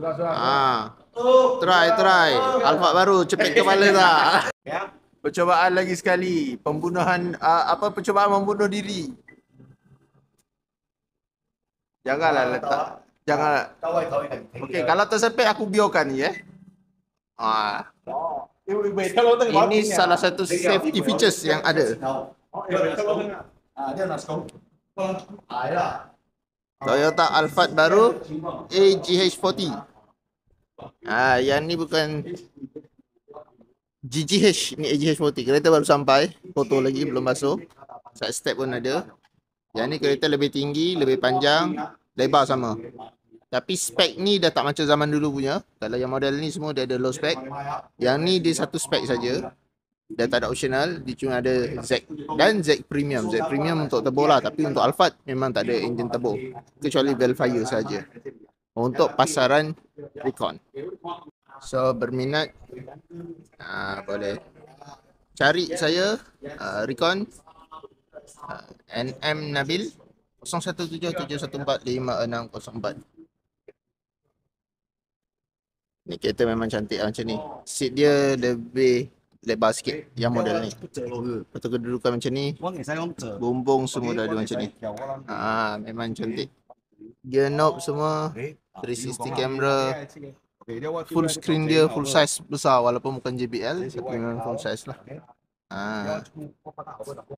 Ah, try. Alphard baru cepet kepala tak? Percubaan lagi sekali. Pembunuhan percubaan membunuh diri. Janganlah letak. Janganlah. Okey, kalau tersepit aku biarkan ni Ah, ini salah satu safety features yang ada. Toyota Alphard baru AGH40. Yang ni bukan GGH, ni AGH40. Kereta baru sampai, foto lagi belum masuk. Side step pun ada. Yang ni kereta lebih tinggi, lebih panjang, lebar sama. Tapi spek ni dah tak macam zaman dulu punya. Kalau yang model ni semua dia ada low spec. Yang ni dia satu spek saja. Dia tak ada optional, dia cuma ada Z dan Z Premium. Z Premium untuk turbo lah, tapi untuk Alphard memang tak ada enjin turbo. Kecuali Velfire saja. Untuk pasaran Recon. So berminat boleh cari saya Recon NM Nabil 0177145604. Ni kereta memang cantik macam ni. Seat dia lebih lebar sikit yang model ni. Betul kedudukan macam ni. Bumbung semua dah ada macam ni. Memang cantik. Gear knob semua 360 camera. Full screen dia full size besar walaupun bukan JBL tapi memang full size lah.